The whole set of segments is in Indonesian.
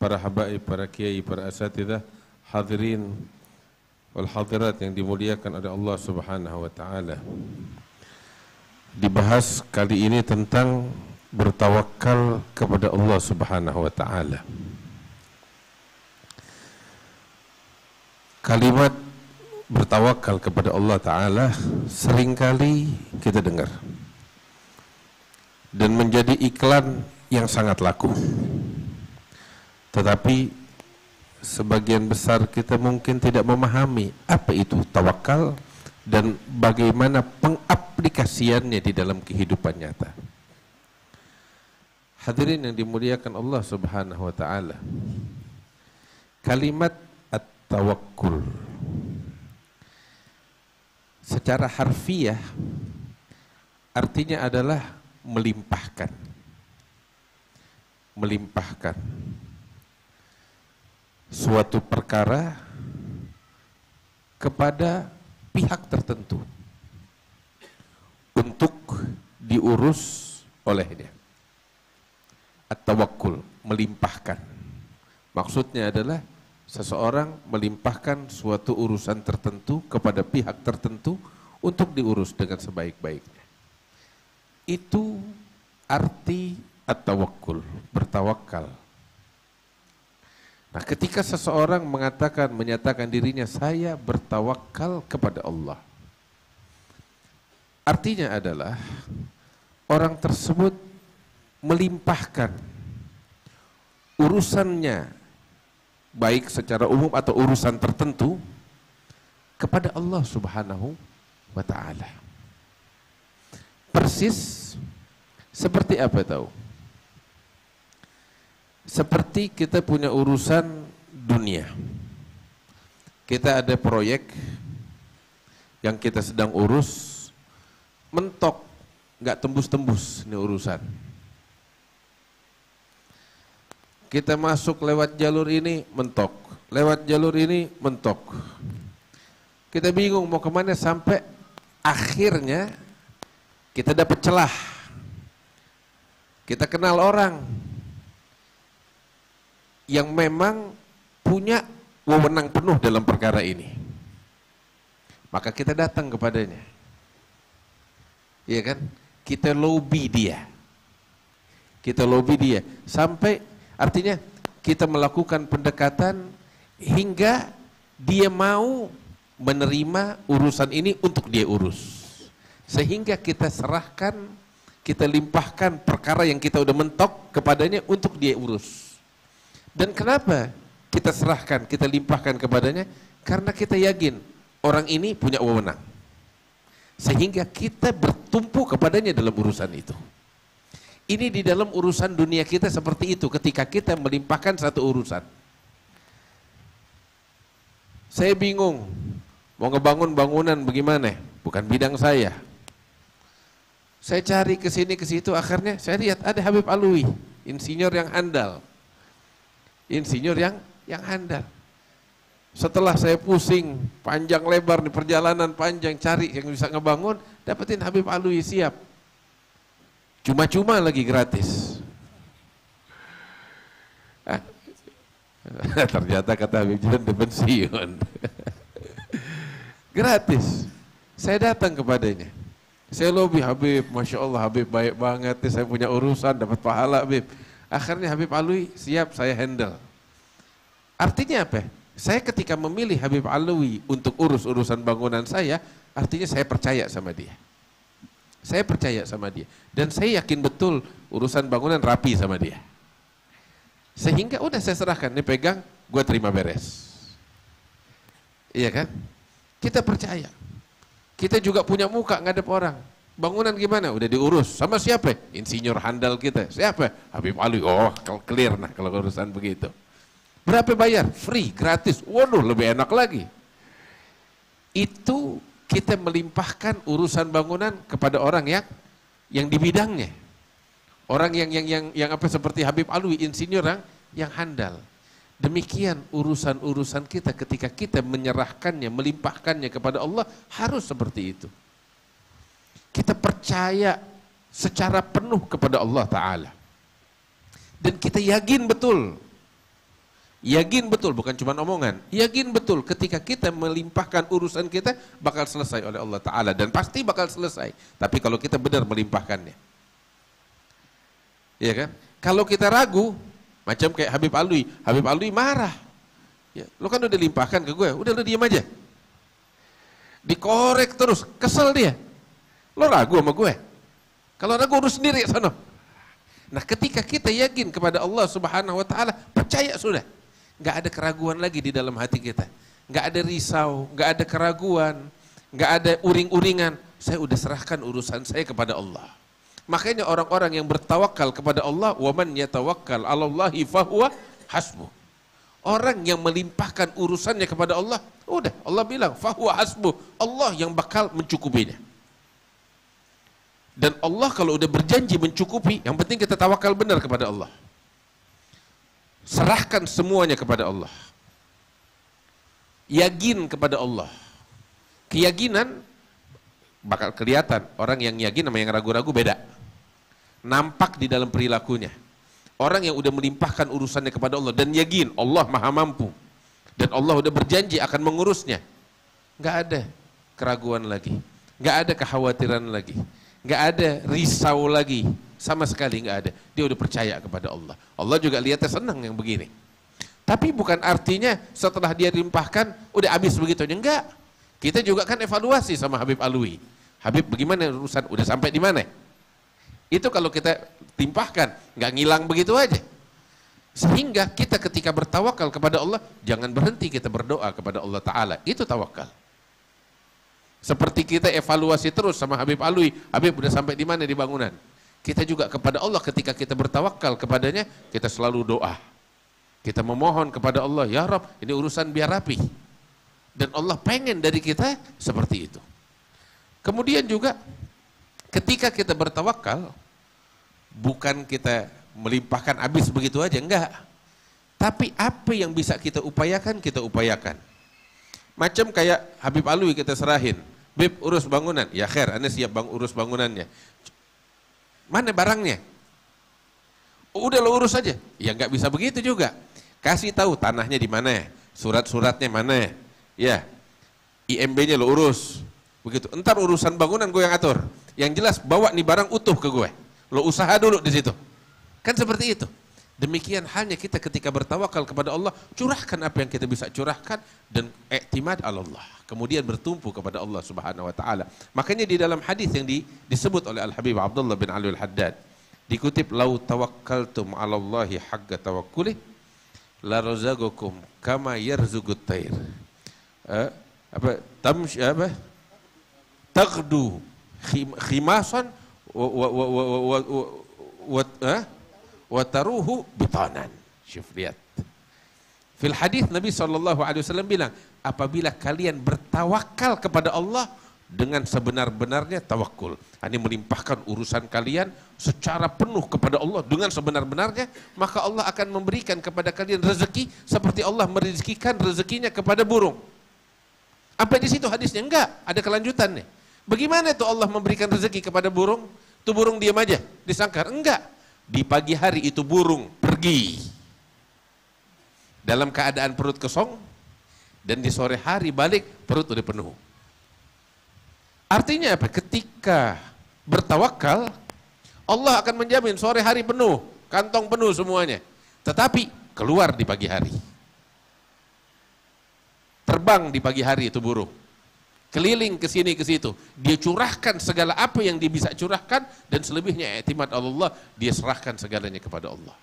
para habaib, para kiai, para asatidzah, hadirin wal hadirat yang dimuliakan oleh Allah Subhanahu wa taala. Dibahas kali ini tentang bertawakal kepada Allah Subhanahu wa taala. Kalimat bertawakal kepada Allah taala seringkali kita dengar dan menjadi iklan yang sangat laku. Tetapi sebagian besar kita mungkin tidak memahami apa itu tawakal dan bagaimana pengaplikasiannya di dalam kehidupan nyata. Hadirin yang dimuliakan Allah Subhanahu wa taala. Kalimat at-tawakkul secara harfiah artinya adalah melimpahkan. Melimpahkan suatu perkara kepada pihak tertentu untuk diurus olehnya. At-tawakkul, melimpahkan. Maksudnya adalah seseorang melimpahkan suatu urusan tertentu kepada pihak tertentu untuk diurus dengan sebaik-baiknya. Itu arti at-tawakkul, bertawakal. Nah, ketika seseorang menyatakan dirinya saya bertawakal kepada Allah, artinya adalah orang tersebut melimpahkan urusannya baik secara umum atau urusan tertentu kepada Allah Subhanahu wa taala. Persis seperti apa tahu? Seperti kita punya urusan dunia. Kita ada proyek yang kita sedang urus, mentok, nggak tembus-tembus ini urusan. Kita masuk lewat jalur ini, mentok. Lewat jalur ini, mentok. Kita bingung mau kemana sampai akhirnya kita dapat celah. Kita kenal orang yang memang punya wewenang penuh dalam perkara ini. Maka kita datang kepadanya. Iya kan? Kita lobby dia. Kita lobby dia. Sampai artinya kita melakukan pendekatan hingga dia mau menerima urusan ini untuk dia urus. Sehingga kita serahkan, kita limpahkan perkara yang kita udah mentok kepadanya untuk dia urus. Dan kenapa kita serahkan, kita limpahkan kepadanya? Karena kita yakin orang ini punya wewenang. Sehingga kita bertumpu kepadanya dalam urusan itu. Ini di dalam urusan dunia kita seperti itu ketika kita melimpahkan satu urusan. Saya bingung, mau ngebangun bangunan bagaimana? Bukan bidang saya. Saya cari ke sini ke situ, akhirnya saya lihat ada Habib Alwi, insinyur yang handal. Insinyur yang handal. Setelah saya pusing panjang lebar di perjalanan panjang cari yang bisa ngebangun, dapetin Habib Alwi siap. Cuma-cuma lagi gratis. Ternyata kata Habib Jiran udah pensiun. Gratis. Saya datang kepadanya. Saya lobby, Habib, Masya Allah Habib baik banget, saya punya urusan, dapat pahala Habib. Akhirnya Habib Alwi siap saya handle. Artinya apa? Saya ketika memilih Habib Alwi untuk urus urusan bangunan saya, artinya saya percaya sama dia. Saya percaya sama dia. Dan saya yakin betul urusan bangunan rapi sama dia. Sehingga udah saya serahkan, ini pegang, gue terima beres. Iya kan? Kita percaya. Kita juga punya muka ngadep orang. Bangunan gimana? Udah diurus. Sama siapa? Insinyur handal kita. Siapa? Habib Alwi. Oh, clear nah kalau urusan begitu. Berapa bayar? Free, gratis. Waduh, lebih enak lagi. Itu kita melimpahkan urusan bangunan kepada orang yang di bidangnya. Orang yang apa seperti Habib Alwi, insinyur yang handal. Demikian urusan-urusan kita ketika kita menyerahkannya, melimpahkannya kepada Allah harus seperti itu. Kita percaya secara penuh kepada Allah Ta'ala. Dan kita yakin betul Yakin betul, bukan cuma omongan. Yakin betul ketika kita melimpahkan urusan kita bakal selesai oleh Allah Ta'ala. Dan pasti bakal selesai. Tapi kalau kita benar melimpahkannya. Ya kan? Kalau kita ragu, macam kayak Habib Alwi. Habib Alwi marah. Ya, lo kan udah limpahkan ke gue, udah lo diam aja. Dikorek terus, kesel dia. Lo ragu sama gue. Kalau ragu urus sendiri sana. Nah ketika kita yakin kepada Allah Subhanahu Wa Ta'ala, percaya sudah. Nggak ada keraguan lagi di dalam hati kita, nggak ada risau, nggak ada keraguan, nggak ada uring-uringan. Saya udah serahkan urusan saya kepada Allah. Makanya orang-orang yang bertawakal kepada Allah, wa man yatawakkal 'alallahi fahuwa hasbuh. Orang yang melimpahkan urusannya kepada Allah, udah Allah bilang fahuwa hasbuh, Allah yang bakal mencukupinya. Dan Allah kalau udah berjanji mencukupi, yang penting kita tawakal benar kepada Allah. Serahkan semuanya kepada Allah. Yakin kepada Allah. Keyakinan bakal kelihatan. Orang yang yakin sama yang ragu-ragu beda. Nampak di dalam perilakunya. Orang yang udah melimpahkan urusannya kepada Allah dan yakin Allah maha mampu. Dan Allah udah berjanji akan mengurusnya. Nggak ada keraguan lagi. Nggak ada kekhawatiran lagi. Nggak ada risau lagi. Sama sekali nggak ada. Dia udah percaya kepada Allah. Allah juga lihatnya senang yang begini. Tapi bukan artinya setelah dia limpahkan udah habis begitu aja. Enggak. Kita juga kan evaluasi sama Habib Alwi. Habib bagaimana urusan? Udah sampai di mana? Itu kalau kita timpahkan, nggak ngilang begitu aja. Sehingga kita ketika bertawakal kepada Allah, jangan berhenti kita berdoa kepada Allah Ta'ala. Itu tawakal. Seperti kita evaluasi terus sama Habib Alwi. Habib udah sampai di mana di bangunan? Kita juga kepada Allah ketika kita bertawakal kepadanya, kita selalu doa. Kita memohon kepada Allah, ya Rabb, ini urusan biar rapi. Dan Allah pengen dari kita seperti itu. Kemudian juga ketika kita bertawakal, bukan kita melimpahkan habis begitu aja, enggak. Tapi apa yang bisa kita upayakan, kita upayakan. Macam kayak Habib Alwi kita serahin, Bib urus bangunan, ya khair, Anda siap urus bangunannya. Mana barangnya? Oh, udah lo urus aja. Ya nggak bisa begitu juga. Kasih tahu tanahnya di mana, surat-suratnya mana, ya, IMB-nya lo urus. Begitu. Entar urusan bangunan gue yang atur. Yang jelas bawa nih barang utuh ke gue. Lo usaha dulu di situ. Kan seperti itu. Demikian halnya kita ketika bertawakal kepada Allah, curahkan apa yang kita bisa curahkan dan i'timad Allah. Kemudian bertumpu kepada Allah Subhanahu wa taala. Makanya di dalam hadis yang disebut oleh Al-Habib Abdullah bin Ali Al-Haddad, dikutip, "Lau tawakkaltum 'ala Allahi haqqa tawakkuli la razaqakum kama yarzuqut tayr." Taghdu khimasan wa taruhu bitanan. Syuf, lihat. Fil hadis Nabi SAW bilang, apabila kalian bertawakal kepada Allah dengan sebenar-benarnya tawakul, ini melimpahkan urusan kalian secara penuh kepada Allah dengan sebenar-benarnya, maka Allah akan memberikan kepada kalian rezeki seperti Allah merezekikan rezekinya kepada burung. Apa di situ hadisnya? Enggak, ada kelanjutannya. Bagaimana itu Allah memberikan rezeki kepada burung? Itu burung diam aja, disangkar? Enggak. Di pagi hari itu burung pergi dalam keadaan perut kosong, dan di sore hari balik perut udah penuh. Artinya apa? Ketika bertawakal, Allah akan menjamin sore hari penuh, kantong penuh semuanya. Tetapi keluar di pagi hari, terbang di pagi hari itu burung, keliling ke sini ke situ, dia curahkan segala apa yang dia bisa curahkan, dan selebihnya i'timad Allah, dia serahkan segalanya kepada Allah.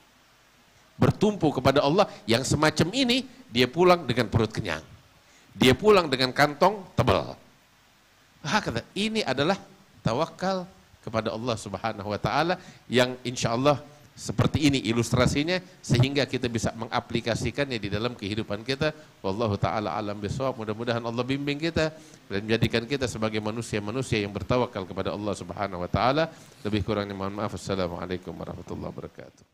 Bertumpu kepada Allah. Yang semacam ini dia pulang dengan perut kenyang, dia pulang dengan kantong tebal. Ini adalah tawakal kepada Allah Subhanahu wa taala yang insya Allah seperti ini ilustrasinya, sehingga kita bisa mengaplikasikannya di dalam kehidupan kita. Wallahu taala alam bisawab. Mudah-mudahan Allah bimbing kita dan menjadikan kita sebagai manusia-manusia yang bertawakal kepada Allah Subhanahu wa taala. Lebih kurangnya mohon maaf. Assalamualaikum warahmatullahi wabarakatuh.